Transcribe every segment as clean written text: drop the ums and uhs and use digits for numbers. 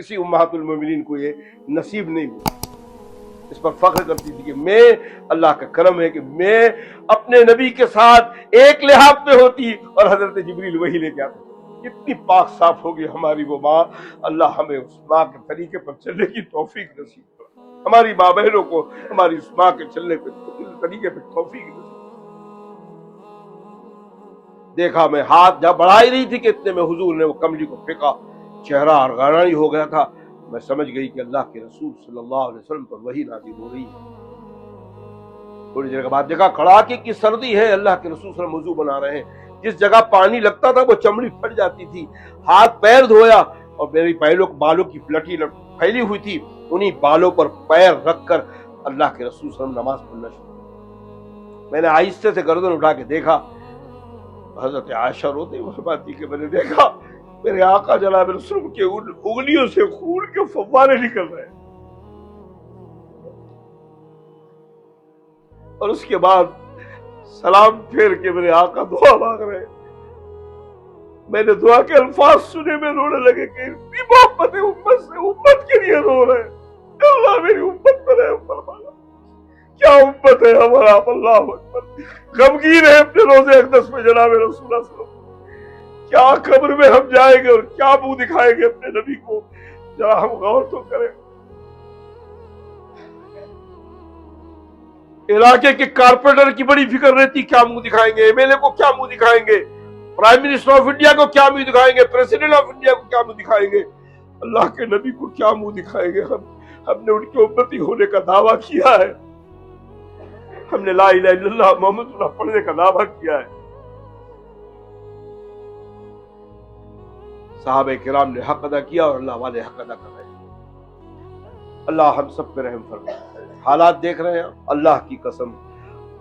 کسی उम्महातुल मोमिनीन को ये नसीब नहीं हुआ। इस पर फख्र करती थी कि मैं, अल्लाह का करम है कि मैं अपने नबी के साथ एक लिहाज पे होती और हजरत जिब्रील वही लेके आते। इतनी पाक साफ होगी हमारी वो माँ। अल्लाह हमें उस माँ के तरीके पर चलने की तौफीक नसीब करो। हमारी माँ बहनों को हमारी उस माँ के चलने पे तरीके पे तौफीक नसीब। देखा मैं हाथ जब बढ़ा ही रही थी कि इतने में हुजूर ने वो कमली को फेंका, चेहरा अर्गानाई हो गया था। मैं समझ गई कि अल्लाह के रसूल सल्लल्लाहु अलैहि वसल्लम पर वही नाज़िल हो रही है। थोड़ी देर के बाद देखा कड़ाके की सर्दी है, अल्लाह के रसूल सल्लल्लाहु अलैहि वसल्लम वुज़ू बना रहे हैं। जिस जगह पानी लगता था वो चमड़ी फट जाती थी। हाथ पैर धोया और मेरी बालों की प्लटी फैली हुई थी, उन्हीं बालों पर पैर रखकर अल्लाह के रसूल सल्लल्लाहु अलैहि वसल्लम नमाज पढ़ना शुरू। मैंने आहिस्ते से गर्दन उठा के देखा, हजरत आयशा रोती फरमाती कि मैंने देखा मेरे आका जनाब रसूल के उंगलियों से खून के फव्वारे निकल रहे हैं। और उसके बाद सलाम फेर के मेरे आका दुआ मांग रहे। मैंने दुआ के अल्फाज सुने, में रोने लगे कि इतनी मोहब्बत है उम्मत से, उम्मत के लिए रो रहे। अल्लाह मेरी उम्मत पर रहम फरमाना। क्या उम्मत है हमारा, अल्लाह अकबर। गमगीन है अपने रोजे अक़दस में जनाब रसूल। क्या कब्र में हम जाएंगे और क्या मुंह दिखाएंगे अपने नबी को, जरा हम गौर तो करें। इलाके के कारपोरेटर की बड़ी फिक्र रहती, क्या मुंह दिखाएंगे, एमएलए को क्या मुंह दिखाएंगे, प्राइम मिनिस्टर ऑफ इंडिया को क्या मुंह दिखाएंगे, प्रेसिडेंट ऑफ इंडिया को क्या मुंह दिखाएंगे, अल्लाह के नबी को क्या मुंह दिखाएंगे। हमने उनके उम्मती होने का दावा किया है, हमने ला इलाहा इल्लल्लाह मोहम्मद रसूलुल्लाह पढ़ने का दावा किया है। सहाबे किराम ने हक अदा किया और अल्लाह वाले हक अदा कर रहे हैं। अल्लाह हम सब पे रहम फरमाए। हालात देख रहे हैं, अल्लाह की कसम,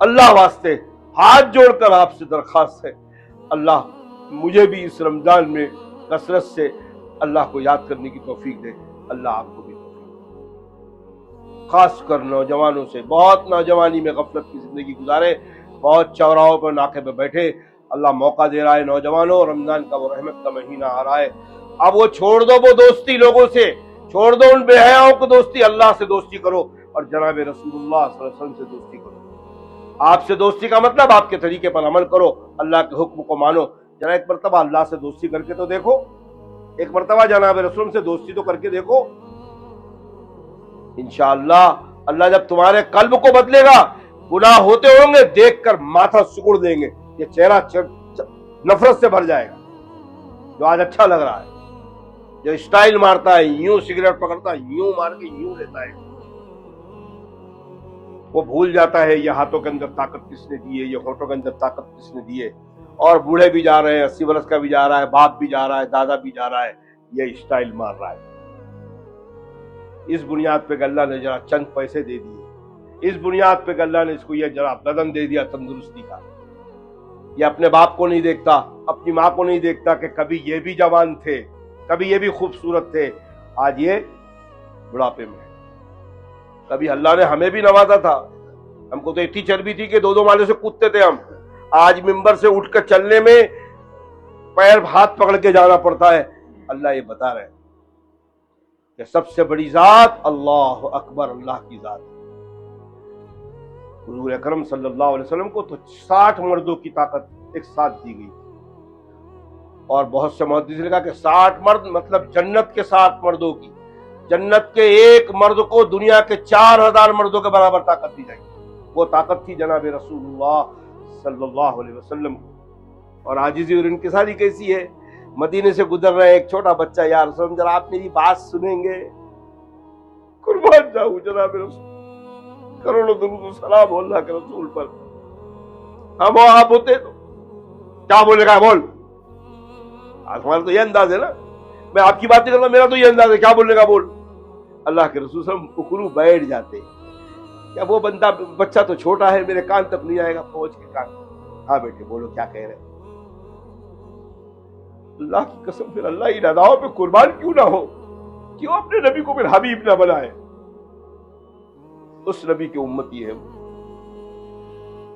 अल्लाह वास्ते हाथ जोड़कर आपसे दरखास्त है, अल्लाह मुझे भी इस रमजान में कसरत से अल्लाह को याद करने की तौफीक दे। अल्लाह आपको भी तौफीक, खास कर नौजवानों से। बहुत नौजवानी में गफलत की जिंदगी गुजारे, बहुत चौराहों पर नाके पे बैठे। अल्लाह मौका दे रहा है नौजवानों, रमजान का वो रहमत का महीना आ रहा है। अब वो छोड़ दो वो दोस्ती लोगों से, छोड़ दो उन बेहयाओं को दोस्ती, अल्लाह से दोस्ती करो और जनाब रसूलुल्लाह सल्लल्लाहु अलैहि वसल्लम से दोस्ती करो। आपसे दोस्ती का मतलब आपके तरीके पर अमल करो, अल्लाह के हुक्म को मानो। जरा एक मरतबा अल्लाह से दोस्ती करके तो देखो, एक मरतबा जनाब रसूल से दोस्ती तो करके देखो। इंशाअल्लाह अल्लाह जब तुम्हारे कल्ब को बदलेगा, गुनाह होते होंगे देखकर माथा सिकुड़ देंगे, ये चेहरा नफरत से भर जाएगा। जो आज अच्छा लग रहा है, जो स्टाइल मारता है, यूं सिगरेट पकड़ता है, यूं मार के यूं लेता है, वो भूल जाता है ये हाथों के अंदर ताकत किसने दी है, ये होठों के अंदर ताकत किसने दी है। और बूढ़े भी जा रहे हैं, 80 बरस का भी जा रहा है, बाप भी जा रहा है, दादा भी जा रहा है, ये स्टाइल मार रहा है। इस बुनियाद पे अल्लाह ने जरा चंद पैसे दे दिए, इस बुनियाद पे अल्लाह ने इसको ये जरा बदन दे दिया तंदुरुस्ती का। ये अपने बाप को नहीं देखता, अपनी माँ को नहीं देखता कि कभी ये भी जवान थे, कभी ये भी खूबसूरत थे, आज ये बुढ़ापे में। कभी अल्लाह ने हमें भी नवाजा था, हमको तो इतनी चर्बी थी कि 2-2 माले से कूदते थे हम। आज मिंबर से उठकर चलने में पैर हाथ पकड़ के जाना पड़ता है। अल्लाह ये बता रहे हैं कि सबसे बड़ी जात अल्लाह अकबर, अल्लाह की जात। हुजूर अकरम सल्लल्लाहु अलैहि वसल्लम को तो 60 मर्दों की ताकत एक साथ दी गई। और बहुत से मुहद्दिस ने कहा कि 60 मर्द मतलब जन्नत के 60 मर्दों की, जन्नत के एक मर्द को दुनिया के 4000 मर्दों के बराबर ताकत दी जाएगी। वो ताकत थी जनाब रसूलुल्लाह सल्लल्लाहु अलैहि वसल्लम। और आजिज़ी और इनकिसारी कैसी है। मदीने से गुजर रहे एक छोटा बच्चा, यार रसूल जरा आप मेरी बात सुनेंगे, कुर्बान जाऊं जनाब रसूल, करोड़ों दुरूद सलाम अल्लाह के रसूल पर। हम आप होते तो क्या बोलेगा, बोल। आज हमारा तो ये अंदाज है ना, मैं आपकी बात नहीं कर रहा, मेरा तो ये अंदाज है, क्या बोलेगा बोल। अल्लाह के रसूल सब उखरू बैठ जाते, क्या वो बंदा बच्चा तो छोटा है, मेरे कान तक नहीं आएगा, पहुंच के कान, हाँ बेटे बोलो क्या कह रहे। अल्लाह की कसम फिर अल्लाह ही रज़ाओं पे कुर्बान क्यों ना हो, क्यों अपने नबी को फिर हबीब ना बनाए। उस नबी के उम्मती है।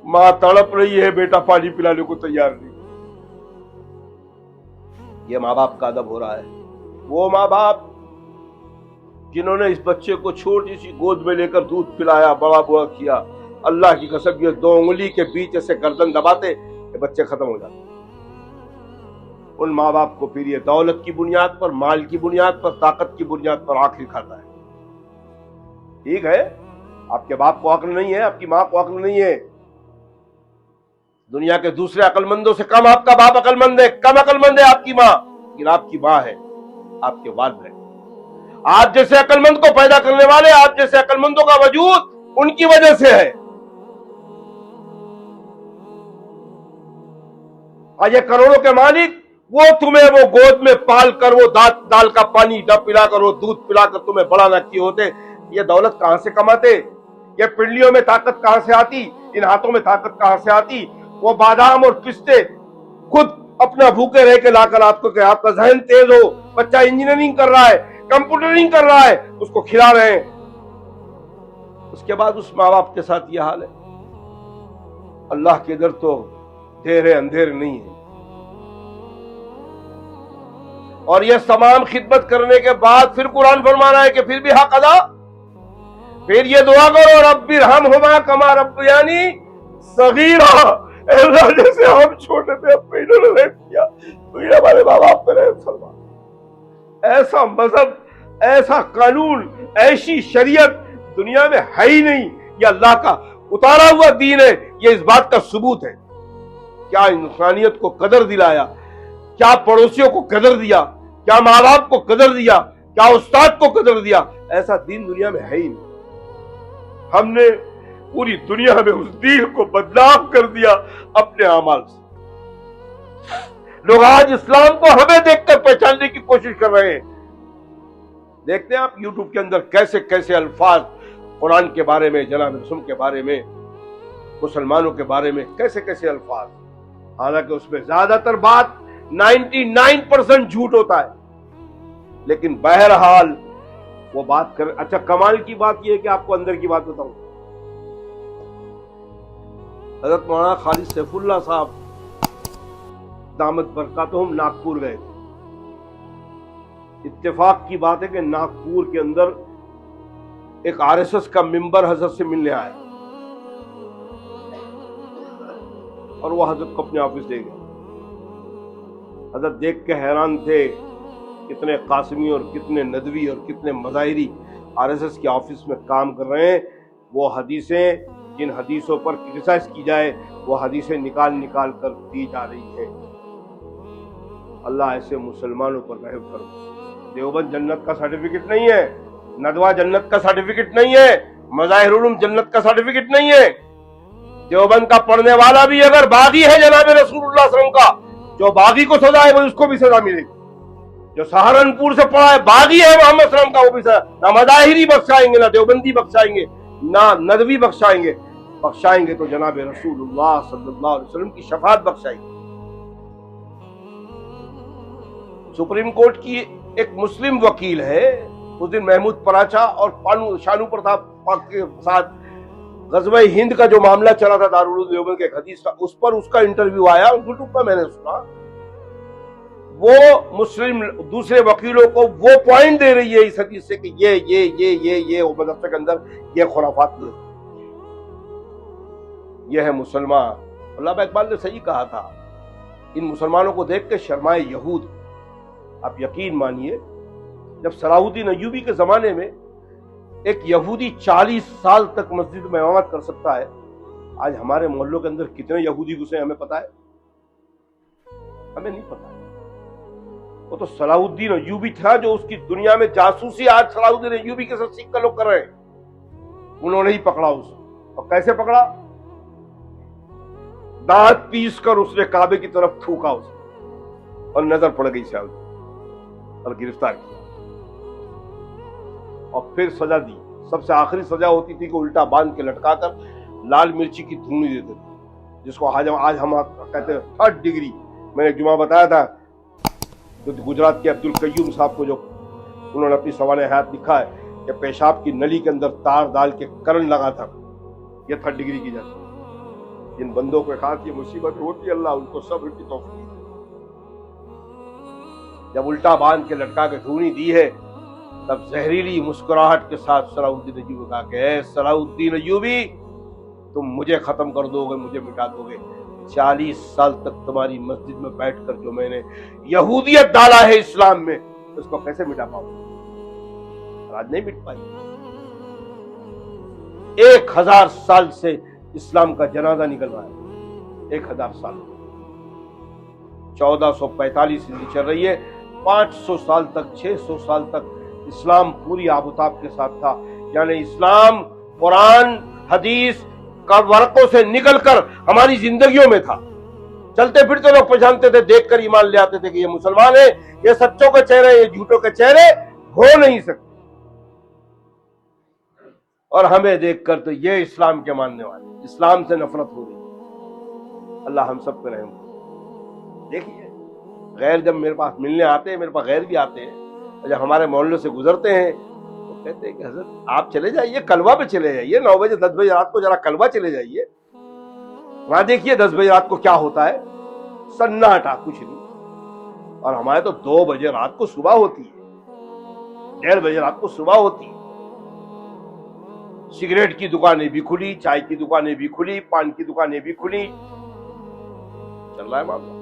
मां तड़प रही है, बेटा पानी पिलाने को तैयार नहीं। ये माँ बाप का अदब हो रहा है। वो माँ बाप जिन्होंने इस बच्चे को छोटी सी गोद में लेकर दूध पिलाया, बड़ा बुआ किया, अल्लाह की कसम ये 2 उंगली के बीच से गर्दन दबाते ये बच्चे खत्म हो जाते। उन माँ बाप को फिर ये दौलत की बुनियाद पर, माल की बुनियाद पर, ताकत की बुनियाद पर आखिर खाता है। ठीक है, आपके बाप को अक्ल नहीं है, आपकी माँ को अक्ल नहीं है, दुनिया के दूसरे अक्लमंदों से कम आपका बाप अक्लमंद है, कम अक्लमंद है आपकी माँ, लेकिन आपकी माँ है, आपके वालिद है। आप जैसे अक्लमंद को पैदा करने वाले, आप जैसे अक्लमंदों का वजूद उनकी वजह से है। आज ये करोड़ों के मालिक वो तुम्हें वो गोद में पाल कर, वो दाल का पानी डब पिलाकर, वो दूध पिलाकर तुम्हें बड़ा न किए होते। ये दौलत कहां से कमाते? ये पिंडलियों में ताकत कहां से आती? इन हाथों में ताकत कहां से आती? वो बादाम और पिस्ते खुद अपना भूखे रह के लाकर आपको, क्या आपका जहन तेज हो, बच्चा इंजीनियरिंग कर रहा है, कंप्यूटरिंग कर रहा है, उसको खिला रहे हैं। उसके बाद उस माँ बाप के साथ यह हाल है। अल्लाह के इधर तो देर अंधेर नहीं है। और यह तमाम खिदमत करने के बाद फिर कुरान फरमाना है कि फिर भी हक अदा, फिर ये दुआ करो, रब्बिरहमहुमा कमा रब्बयानी सगीरा, अल्लाह जैसे हम छोटे थे अब इन्होंने रहम किया, तो ये हमारे माँ बाप पे रहम फरमा। ऐसा मजहब, ऐसा कानून, ऐसी शरीयत दुनिया में है ही नहीं। ये अल्लाह का उतारा हुआ दीन है। ये इस बात का सबूत है। क्या इंसानियत को कदर दिलाया, क्या पड़ोसियों को कदर दिया, क्या माँ बाप को कदर दिया, क्या उस्ताद को कदर दिया, ऐसा दीन दुनिया में है ही नहीं। हमने पूरी दुनिया में उस दीन को बदनाम कर दिया अपने अमाल से। लोग आज इस्लाम को हमें देखकर पहचानने की कोशिश कर रहे हैं। देखते हैं आप यूट्यूब के अंदर कैसे कैसे अल्फाज कुरान के बारे में, जनाब रसूल के बारे में, मुसलमानों के बारे में कैसे कैसे अल्फाज, हालांकि उसमें ज्यादातर बात 99% झूठ होता है, लेकिन बहरहाल वो बात कर। अच्छा, कमाल की बात यह है कि आपको अंदर की बात बताऊं, हजरत मौलाना खालिद सैफुल्लाह साहब दामत बरकातहुम नागपुर गए थे। इत्तेफाक की बात है कि नागपुर के अंदर एक आरएसएस का मेंबर हजरत से मिलने आया और वो हजरत को अपने ऑफिस ले गए। हजरत देख के हैरान थे, कितने कासिमी और कितने नदवी और कितने मज़ाहिरी आरएसएस के ऑफिस में काम कर रहे हैं। वो हदीसें, जिन हदीसों पर क्रिटिसाइज की जाए, वो हदीसें निकाल निकाल कर दी जा रही हैं। अल्लाह ऐसे मुसलमानों पर रहम फरमा। देवबंद जन्नत का सर्टिफिकेट नहीं है, नदवा जन्नत का सर्टिफिकेट नहीं है, मज़ाहिरुल उलूम जन्नत का सर्टिफिकेट नहीं है। देवबंद का पढ़ने वाला भी अगर बागी है जनाब रसूलुल्लाह सल्लल्लाहु अलैहि वसल्लम का, जो बागी को सजा है वो उसको भी सजा मिलेगी। जो सहारनपुर से पढ़ा है, बागी है मोहम्मद सल्लल्लाहु अलैहि वसल्लम का, वो भी सजा, ना मज़ाहिरी बख्शाएंगे, ना देवबंदी बख्शाएंगे, ना नदवी बख्शाएंगे। बख्शाएंगे तो जनाब रसूलुल्लाह सल्लल्लाहु अलैहि वसल्लम की शफाअत बख्शाएंगे। सुप्रीम कोर्ट की एक मुस्लिम वकील है, उस दिन महमूद पराचा और शानू प्रताप के साथ गज़वा हिंद का जो मामला चला था दारुल उलूम देवबंद के हदीस का, उस पर उसका इंटरव्यू आया, यूट्यूब पर मैंने सुना। वो मुस्लिम दूसरे वकीलों को वो पॉइंट दे रही है इस हदीस से कि ये मदरसे के अंदर ये खुराफात नहीं, ये है मुसलमान। अल्लामा इकबाल ने सही कहा था, इन मुसलमानों को देख के शर्माए यहूद। आप यकीन मानिए, जब सलाहुद्दीन अय्यूबी के जमाने में एक यहूदी 40 साल तक मस्जिद में इमामत कर सकता है, आज हमारे मोहल्लों के अंदर कितने यहूदी घुसे हमें पता है? हमें नहीं पता है। वो तो सलाहुद्दीन अय्यूबी था जो उसकी दुनिया में जासूसी आज सलाहुद्दीन अय्यूबी के साथ सिख कर लोग कर रहे हैं। उन्होंने ही पकड़ा उसको। और कैसे पकड़ा? दांत पीस कर उसने काबे की तरफ थूका उसे और नजर पड़ गई शायद और गिरफ्तार किया और फिर सजा दी। सबसे आखिरी सजा होती थी कि उल्टा बांध के लटकाकर लाल मिर्ची की धुनी देते थे, जिसको आज हम कहते हैं 3rd डिग्री। मैंने एक जुमा बताया था जो गुजरात के अब्दुल कय्यूम साहब को, जो उन्होंने अपनी सवाल हयात लिखा है कि पेशाब की नली के अंदर तार डाल के करंट लगा था, यह 3rd डिग्री की जाती है। जिन बंदों के साथ ये मुसीबत होती है, अल्लाह उनको सब्र की तौफीक दे। जब उल्टा बांध के लटका के धूनी दी है تب زہریلی مسکراہٹ کے ساتھ صلاح الدین ایوبی کو کہا کہ اے صلاح الدین ایوبی، تم مجھے ختم کر دو گے، مجھے مٹا دو گے، 40 سال تک تمہاری مسجد میں بیٹھ کر جو میں نے یہودیت ڈالا ہے اسلام میں، اس کو کیسے مٹا پاؤں؟ آج نہیں مٹ پائی۔ 1000 سال سے اسلام کا جنازہ نکل رہا ہے، 1000 سال 1445 ہجری چل رہی ہے، 500 سال تک 600 سال تک اسلام پوری آب و تاب کے ساتھ تھا، یعنی اسلام قرآن حدیث کا ورقوں سے نکل کر ہماری زندگیوں میں تھا۔ چلتے پھرتے لوگ پہچانتے تھے، دیکھ کر ایمان لے آتے تھے کہ یہ مسلمان ہیں، یہ سچوں کے چہرے، یہ جھوٹوں کے چہرے ہو نہیں سکتے، اور ہمیں دیکھ کر تو یہ اسلام کے ماننے والے، اسلام سے نفرت ہو رہی۔ اللہ ہم سب پہ رحم کرے۔ دیکھیے غیر جب میرے پاس ملنے آتے ہیں، میرے پاس غیر بھی آتے ہیں، جب ہمارے محلے سے گزرتے ہیں تو کہتے ہیں کہ حضرت آپ چلے جائیے، کلوہ پہ چلے جائیے، 9 بجے 10 بجے رات کو ذرا کلوہ چلے جائیے، وہاں دیکھیے 10 بجے رات کو کیا ہوتا ہے، سناٹا، کچھ نہیں۔ اور ہمارے تو 2 بجے رات کو صبح ہوتی ہے، 1:30 بجے رات کو صبح ہوتی ہے، سگریٹ کی دکانیں بھی کھلی، چائے کی دکانیں بھی کھلی، پان کی دکانیں بھی کھلی، چل رہا ہے معاملہ۔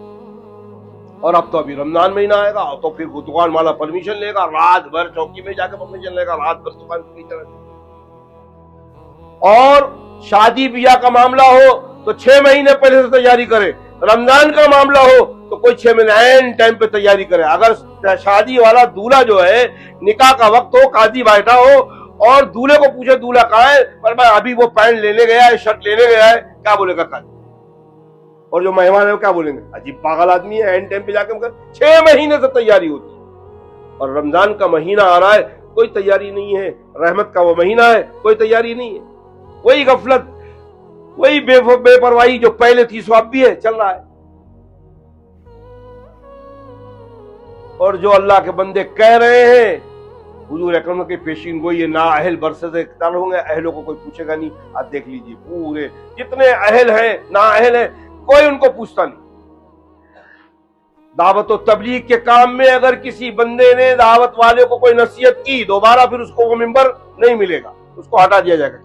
اور اب تو ابھی رمضان مہینہ آئے گا تو پھر وہ دکان والا پرمیشن لے گا، رات بھر چوکی میں جا کے پرمیشن لے گا، رات بھر دکان کی طرح۔ اور شادی بیاہ کا معاملہ ہو تو 6 مہینے پہلے سے تیاری کرے، رمضان کا معاملہ ہو تو کوئی 6 مہینے عین ٹائم پہ تیاری کرے۔ اگر شادی والا دولہا جو ہے، نکاح کا وقت ہو، قاضی بیٹھا ہو اور دولہے کو پوچھے دولہا کہاں ہے، پر میں ابھی وہ پینٹ لینے گیا ہے، شرٹ لینے گیا ہے، کیا بولے گا قاضی؟ اور جو مہمان ہے وہ کیا بولیں گے؟ عجیب پاگل آدمی ہے، اینڈ ٹائم پہ جا کے 6 مہینے سے تیاری ہوتی ہے۔ اور رمضان کا مہینہ آ رہا ہے، کوئی تیاری نہیں ہے، رحمت کا وہ مہینہ ہے، کوئی تیاری نہیں ہے، وہی غفلت، وہی بے پرواہی جو پہلے تھی سو اب بھی ہے، چل رہا ہے۔ اور جو اللہ کے بندے کہہ رہے ہیں، حضور اکرم کی پیشین گوئی، نا اہل برسے سے اختار ہوں گے، اہلوں کو کوئی پوچھے گا نہیں۔ آپ دیکھ لیجیے پورے جتنے اہل ہیں، نا اہل ہیں، کوئی ان کو پوچھتا نہیں۔ دعوت و تبلیغ کے کام میں اگر کسی بندے نے دعوت والے کو کوئی نصیحت کی، دوبارہ پھر اس کو وہ ممبر نہیں ملے گا، اس کو ہٹا دیا جائے گا،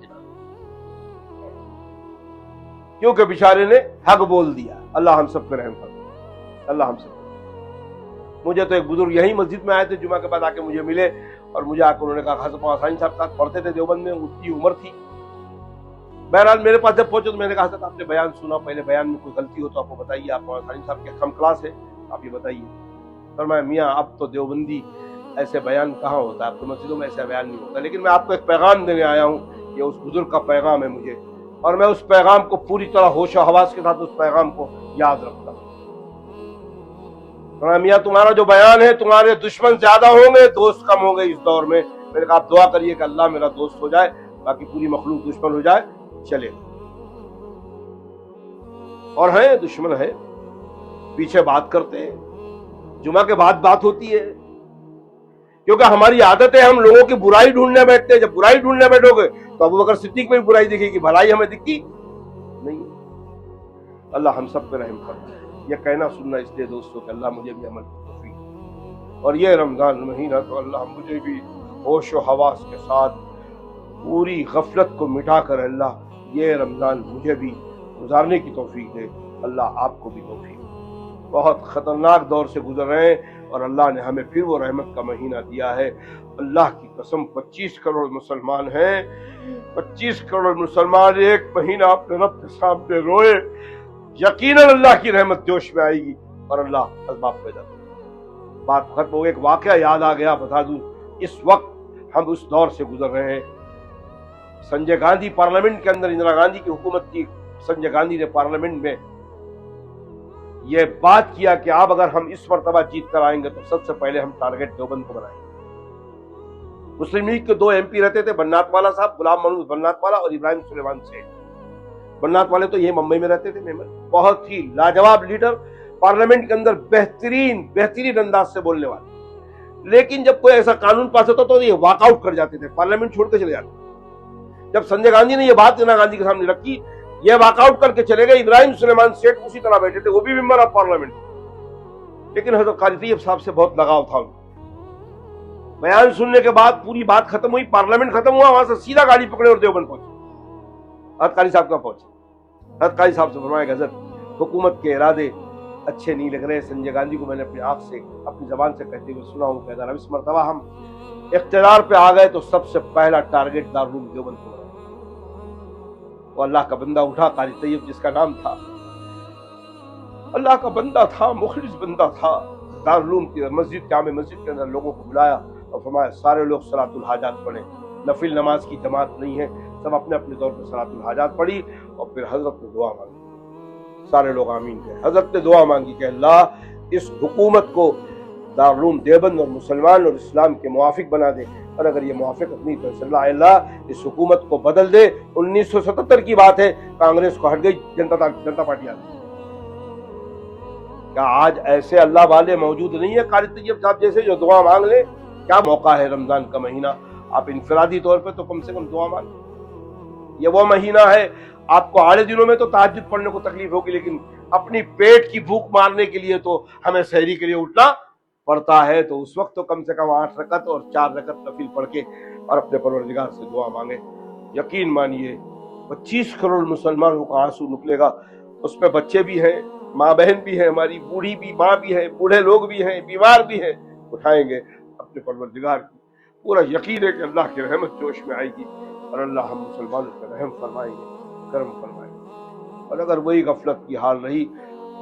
کیونکہ بیچارے نے حق بول دیا۔ اللہ ہم سب پہ رحم کرے، اللہ ہم سب۔ مجھے تو ایک بزرگ یہی مسجد میں آئے تھے جمعہ کے بعد، آ کے مجھے ملے اور مجھے آ کر انہوں نے کہا حضرت حسین صاحب ساتھ پڑھتے تھے دیوبند میں، اس کی عمر تھی۔ بہرحال میرے پاس جب پہنچے تو میں نے کہا حضرت آپ نے بیان سنا، پہلے بیان میں کوئی غلطی ہو تو آپ کو بتائیے، آپ حسین صاحب کے ہم کلاس ہے، آپ یہ بتائیے۔ فرمایا میاں اب تو دیوبندی ایسے بیان کہاں ہوتا ہے، اب تو مسجدوں میں ایسا بیان نہیں ہوتا، لیکن میں آپ کو ایک پیغام دینے آیا ہوں، یہ اس بزرگ کا پیغام ہے مجھے، اور میں اس پیغام کو پوری طرح ہوش و حواس کے ساتھ اس پیغام کو یاد رکھتا ہوں۔ میاں تمہارا جو بیان ہے، تمہارے دشمن زیادہ ہوں گے، دوست کم ہوں گے اس دور میں، میں نے کہا آپ دعا کریے کہ اللہ میرا دوست ہو جائے، باقی پوری مخلوق دشمن ہو جائے چلے۔ اور ہیں دشمن ہے، پیچھے بات کرتے ہیں، جمعہ کے بعد بات ہوتی ہے، کیونکہ ہماری عادت ہے ہم لوگوں کی برائی ڈھونڈنے بیٹھتے ہیں۔ جب برائی ڈھونڈنے بیٹھو گے تو ابو بکر صدیق میں بھی برائی دکھے گی، بھلائی ہمیں دکھتی نہیں۔ اللہ ہم سب پہ رحم کرے۔ یہ کہنا سننا اس لیے دوستوں کہ اللہ مجھے بھی عمل کی توفیق، اور یہ رمضان مہینہ تو اللہ مجھے بھی ہوش و حواس کے ساتھ پوری غفلت کو مٹا کر اللہ یہ رمضان مجھے بھی گزارنے کی توفیق دے۔ اللہ آپ کو بھی توفیق۔ بہت خطرناک دور سے گزر رہے ہیں اور اللہ نے ہمیں پھر وہ رحمت کا مہینہ دیا ہے۔ اللہ کی قسم 25 کروڑ مسلمان ہیں، 25 کروڑ مسلمان ایک مہینہ اپنے رب کے سامنے روئے، یقیناً اللہ کی رحمت جوش میں آئے گی اور اللہ اسباب پیدا کرے۔ بات ختم ہو گئی، ایک واقعہ یاد آ گیا بتا دوں۔ اس وقت ہم اس دور سے گزر رہے ہیں، سنجے گاندھی پارلیمنٹ کے اندر، اندرا گاندھی کی حکومت تھی، سنجے گاندھی نے پارلیمنٹ میں یہ بات کیا کہ آپ اگر ہم اس مرتبہ جیت کر آئیں گے تو سب سے پہلے ہم ٹارگٹ دیوبند کو بنائیں گے۔ مسلم لیگ کے 2 MP رہتے تھے، بنات والا صاحب، غلام محمود بنات والا اور ابراہیم سلیمان سیٹھ۔ بنات والے تو یہ ممبئی میں رہتے تھے، بہت ہی لاجواب لیڈر، پارلیمنٹ کے اندر بہترین انداز سے بولنے والے، لیکن جب کوئی ایسا قانون پاس ہوتا تو یہ واک آؤٹ کر جاتے تھے، پارلیمنٹ چھوڑ کے چلے جاتے۔ جب سنجے گاندھی نے یہ بات اندرا گاندھی کے سامنے رکھی، یہ واک آؤٹ کر کے چلے گئے۔ ابراہیم سلیمان سیٹھ اسی طرح بیٹھے تھے، وہ بھی ممبر آف پارلیمنٹ، لیکن حضرت قاری طیب صاحب سے بہت لگاؤ تھا ان کو۔ बयान सुनने के बाद पूरी बात खत्म हुई, पार्लियामेंट खत्म हुआ, वहां से सीधा गाड़ी पकड़े और देवबंद पहुंचे। हज़रत कारी साहब का पहुंचे, हज़रत कारी साहब से फरमाया हज़रत हुकूमत के इरादे अच्छे नहीं लग रहे। संजय गांधी को मैंने अपनी आंख से अपनी जबान से कहते हुए सुना हूं कि अगर अब इस मरतबा हम इख्तियार पे आ गए तो सबसे पहला टारगेट दारुल देवबंद को बनाएंगे। वो अल्लाह का बंदा उठा, कारी तैयब जिसका नाम था, अल्लाह का बंदा था, मुखलिस बंदा था, दारुल की मस्जिद जामे मस्जिद के अंदर लोगों को बुलाया और फरमाया सारे लोग सलातुल हाजात पढ़े, नफिल नमाज की जमात नहीं है, सब अपने अपने तौर पर सलातुल हाजात पढ़ी और फिर हजरत ने दुआ मांगी। सारे लोग आमीन कहे। हजरत ने दुआ मांगी कि अल्लाह इस हुकूमत को दारुल देवबंद और मुसलमान और इस्लाम के मुआफिक बना दे, और अगर ये मुआफिक नहीं तो अल्लाह इस हुकूमत को बदल दे। 1977 की बात है, कांग्रेस को हट गई, जनता पार्टी आ गई। क्या आज ऐसे अल्लाह वाले मौजूद नहीं है कारी तैयब साहब जैसे जो दुआ मांग ले? क्या मौका है रमजान का महीना, आप इंफरादी तौर पे तो कम से कम दुआ मांगे। ये वो महीना है, आपको आड़े दिनों में तो तहज्जुद पढ़ने को तकलीफ होगी, लेकिन अपनी पेट की भूख मारने के लिए तो हमें सहरी के लिए उठना पड़ता है। तो उस वक्त तो कम से कम 8 रकत और 4 रकत नफिल पढ़ के और अपने परवरदिगार से दुआ मांगे। यकीन मानिए 25 करोड़ मुसलमानों का आंसू निकलेगा, उसमें बच्चे भी हैं, माँ बहन भी है, हमारी बूढ़ी भी माँ भी है, बूढ़े लोग भी हैं, बीमार भी हैं, उठाएंगे अपने परवरदिगार की। पूरा यकीन है कि अल्लाह की रहमत जोश में आएगी और अल्लाह हम मुसलमानों पर रहम फरमाएंगे, करम फरमाएंगे। और अगर वही गफलत की हाल रही,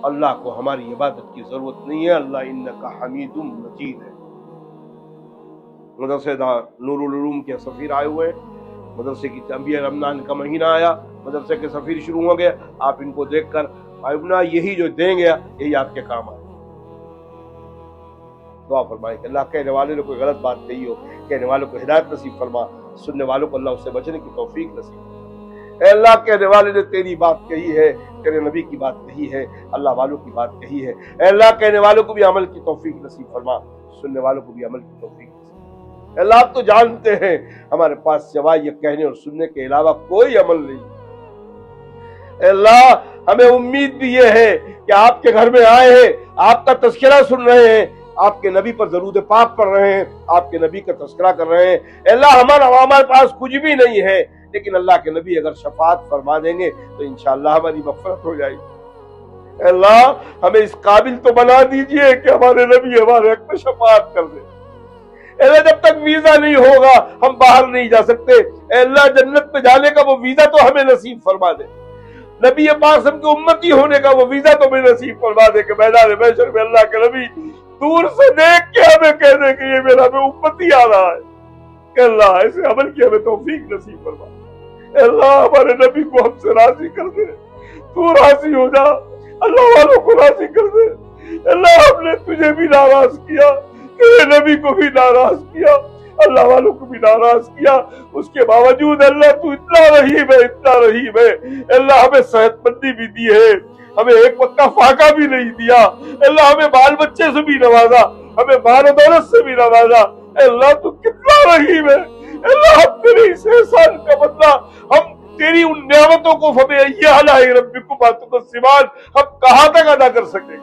अल्लाह को हमारी इबादत की जरूरत नहीं है। अल्लाह इन्नका हमीदुम मजीद है। मदरसे नूरुल उलूम के सफीर आए हुए हैं, मदरसे की तंबीह, रमजान का महीना आया, मदरसे के सफीर शुरू हो गए। आप इनको देखकर आइबना यही जो देंगे यही आपके काम आए। दुआ फरमाए कि अल्लाह कहने वाले ने कोई गलत बात कही हो, कहने वालों को हिदायत नसीब फरमा, सुनने वालों को अल्लाह उससे बचने की तौफीक नसीब। ऐ अल्लाह कहने वाले ने तेरी बात कही है, तेरे नबी की बात कही है, अल्लाह वालों की बात कही है। ऐ अल्लाह कहने वालों को भी अमल की तौफीक नसीब फरमा, सुनने वालों को भी अमल की तौफीक नसीब। अल्लाह आप तो जानते हैं हमारे पास सिवाय ये कहने और सुनने के अलावा कोई अमल नहीं। अल्लाह हमें उम्मीद भी ये है कि आपके घर में आए हैं, आपका तज़किरा सुन रहे हैं, आपके नबी पर दरूद पाक पढ़ रहे हैं, आपके नबी का तज़किरा कर रहे हैं। अल्लाह हमारे पास कुछ भी नहीं है, लेकिन अल्लाह के नबी अगर शफाअत फरमा देंगे तो इंशाअल्लाह हमारी मग़फ़िरत हो जाएगी। अल्लाह हमें इस काबिल तो बना दीजिए कि हमारे नबी हमारे हक़ में शफाअत कर दे। अल्लाह जब तक वीजा नहीं होगा हम बाहर नहीं जा सकते। अल्लाह जन्नत में जाने का वो वीजा तो हमें नसीब फरमा दे, नबी पाक के उम्मती होने का वो वीजा तो हमें नसीब फरमा दे कि मैदान महशर में अल्लाह के नबी दूर से देख के हमें कह दे कि ये मेरा में उम्मती आ रहा है। अल्लाह ऐसे अमल की हमें तौफीक नसीब फरमा। अल्लाह हमारे नबी को हमसे राजी कर दे, तू राजी हो जा, अल्लाह वालों को राजी कर दे। अल्लाह हमने तुझे भी नाराज किया, तेरे नबी को भी नाराज किया, अल्लाह वालों को भी नाराज किया, उसके बावजूद अल्लाह तू इतना रहीम है, इतना रहीम है। अल्लाह हमें सेहतमंदी भी दी है, हमें एक वक्त का फाका भी नहीं दिया। अल्लाह हमें बाल बच्चे से भी नवाजा, हमें माल दौलत से भी नवाजा। अल्लाह तू कितना रहीम है। अल्लाह हम तेरे इस एहसान का बदला, हम तेरी उन नियामतों को हम कहाँ तक अदा कर सकेंगे।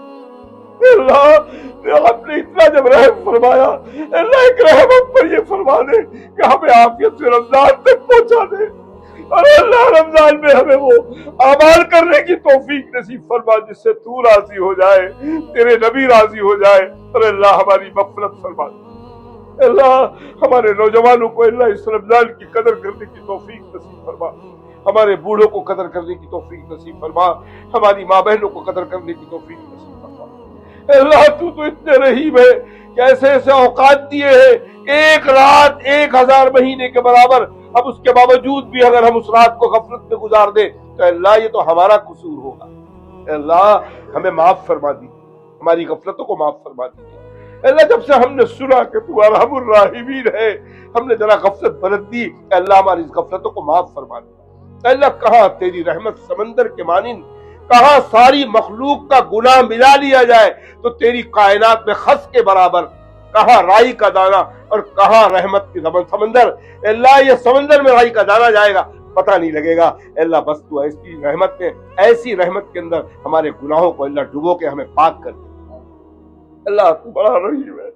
अल्लाह आपने इतना जब रहम फरमाया, अल्लाह एक रहम हम पर ये फरमा दे कि हमें आफियत से रमजान तक पहुंचा दे, और अल्लाह रमजान में हमें वो अमाल करने की तौफीक नसीब फरमा जिससे तू राजी हो जाए, तेरे नबी राजी हो जाए, और अल्लाह हमारी मग़फ़िरत फरमा दे। अल्लाह हमारे नौजवानों को अल्लाह इस रमजान की कदर करने की तौफीक नसीब फरमा, हमारे बूढ़ों को कदर करने की तौफीक नसीब फरमा, हमारी माँ बहनों को कदर करने की तौफीक नसीब फरमा। अल्लाह तू तो इतने रहीम है कि ऐसे ऐसे औकात दिए हैं, एक रात 1000 महीने के बराबर, अब उसके बावजूद भी अगर हम उस रात को गफलत में गुजार दे तो अल्लाह ये तो हमारा कसूर होगा। अल्लाह हमें माफ फरमा दीजिए, हमारी गफलतों को माफ फरमा दीजिए। अल्लाह जब से हमने सुना कि तू अरहमुर राहिमीन है, हमने जरा गफलत बरत दी, अल्लाह हमारी इस गफलतों को माफ फरमा दे। अल्लाह कहाँ तेरी रहमत समंदर के मानिंद, कहाँ सारी मखलूक का गुनाह मिला लिया जाए तो तेरी कायनात में खस के बराबर, कहाँ राई का दाना और कहाँ रहमत की समंदर। अल्लाह ये समंदर में राई का दाना जाएगा पता नहीं लगेगा। अल्लाह बस तू ऐसी रहमत में, ऐसी रहमत के अंदर हमारे गुनाहों को अल्लाह डुबो के हमें पाक कर दे। अल्लाह तू बड़ा रहीम है,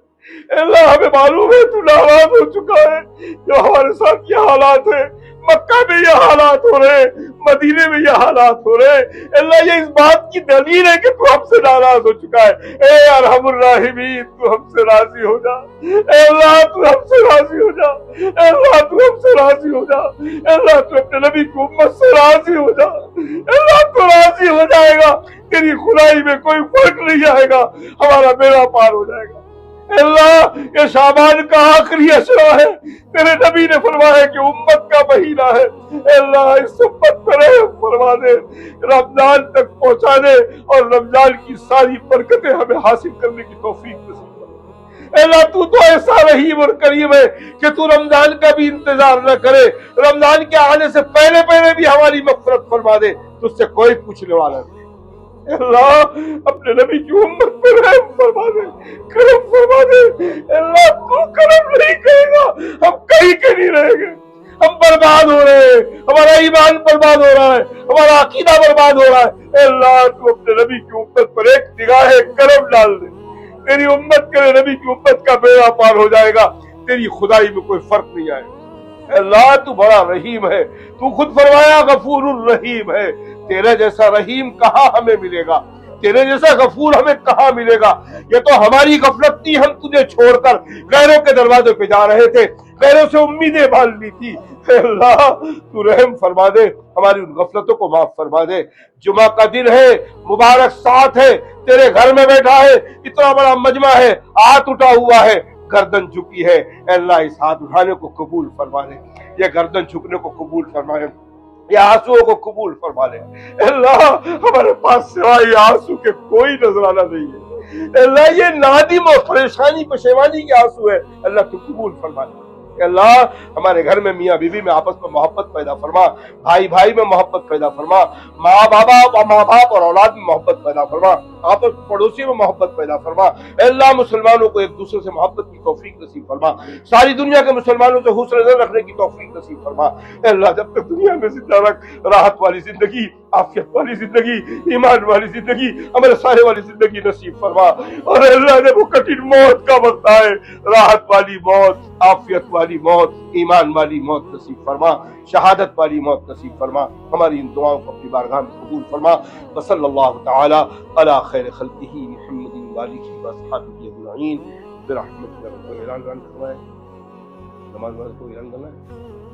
اللہ ہمیں معلوم ہے تو ناراض ہو چکا ہے، جو ہمارے ساتھ یہ حالات ہے، مکہ میں یہ حالات ہو رہے، مدینے میں یہ حالات ہو رہے، اللہ یہ اس بات کی دلیل ہے کہ تو ہم سے ناراض ہو چکا ہے۔ اے ارحم الراحمین تو ہم سے راضی ہو جا، اے اللہ تو ہم سے راضی ہو جا، اے اللہ تو ہم سے راضی ہو جا، اے اللہ تو اپنے نبی کی امت سے راضی ہو جا، اے اللہ تو راضی ہو جائے گا، تیری خدائی میں کوئی فرق نہیں آئے گا، ہمارا بیڑا پار ہو جائے گا۔ اے اللہ یہ شعبان کا آخری اشرا ہے، تیرے نبی نے فرمایا کہ امت کا مہینہ ہے، اے اللہ اس امت پر رحم فرما دے، رمضان تک پہنچا دے اور رمضان کی ساری برکتیں ہمیں حاصل کرنے کی توفیق نصیب کر۔ اے اللہ تو ایسا رحیم اور کریم ہے کہ تو رمضان کا بھی انتظار نہ کرے، رمضان کے آنے سے پہلے پہلے بھی ہماری مغفرت فرما دے، تجھ سے کوئی پوچھنے والا نہیں۔ اے اللہ اپنے نبی کی امت پر رحم فرما دے، کرم فرما دے، اے اللہ تو کرم نہیں کرے گا ہم کہیں کے نہیں رہیں گے، ہم برباد ہو رہے ہیں، ہمارا ایمان برباد ہو رہا ہے، ہمارا عقیدہ برباد ہو رہا ہے۔ اے اللہ تو اپنے نبی کی امت پر ایک نگاہ کرم ڈال دے، تیری امت کے نبی کی امت کا بیڑا پار ہو جائے گا، تیری خدائی میں کوئی فرق نہیں آئے گا۔ اے اللہ تو بڑا رحیم ہے، تو خود فرمایا غفور الرحیم ہے، تیرے جیسا رحیم کہاں ہمیں ملے گا، تیرے جیسا غفور ہمیں کہاں ملے گا۔ یہ تو ہماری غفلت تھی، ہم تجھے چھوڑ کر غیروں کے دروازے پہ جا رہے تھے، غیروں سے امیدیں باندھ لی تھی۔ اے اللہ تو رحم فرما دے، ہماری ان غفلتوں کو معاف فرما دے۔ جمعہ کا دن ہے، مبارک ساتھ ہے، تیرے گھر میں بیٹھا ہے، اتنا بڑا مجمع ہے، ہاتھ اٹھا ہوا ہے، گردن جھکی ہے، اے اللہ اس ہاتھ اٹھانے کو قبول فرما لے، یہ گردن جھکنے کو قبول فرما لے، یہ آنسوؤں کو قبول فرما لے۔ اے اللہ ہمارے پاس سوائے یہ آنسو کے کوئی نذرانہ نہیں ہے، اے اللہ یہ نادم اور پریشانی پشیمانی کے آنسو ہے، اللہ تو قبول فرما لے۔ اے اللہ ہمارے گھر میں میاں بیوی میں آپس میں محبت پیدا فرما، بھائی بھائی میں محبت پیدا فرما، ماں باپ اور اولاد میں محبت پیدا فرما، آپس پڑوسی میں محبت پیدا فرما۔ اے اللہ مسلمانوں کو ایک دوسرے سے محبت کی توفیق نصیب فرما، ساری دنیا کے مسلمانوں سے حسن نظر رکھنے کی توفیق نصیب فرما۔ اے اللہ جب تک دنیا میں زندہ رکھ، راحت والی زندگی، عافیت والی زندگی، ایمان والی زندگی، عمل صالح والی زندگی نصیب فرما۔ اور اے اللہ جب وہ کٹھن موت کا وقت آئے، راحت والی موت، عافیت والی موت، ایمان والی موت نصیب فرما، شہادت والی موت نصیب فرما۔ ہماری ان دعاؤں کو اپنی بارگاہ میں قبول فرما۔ وصلی اللہ تعالی علی خیر خلقہ محمد وآلہ وصحبہ اجمعین برحمتک یا رب العالمین۔ نماز کو اعلان کرنا ہے۔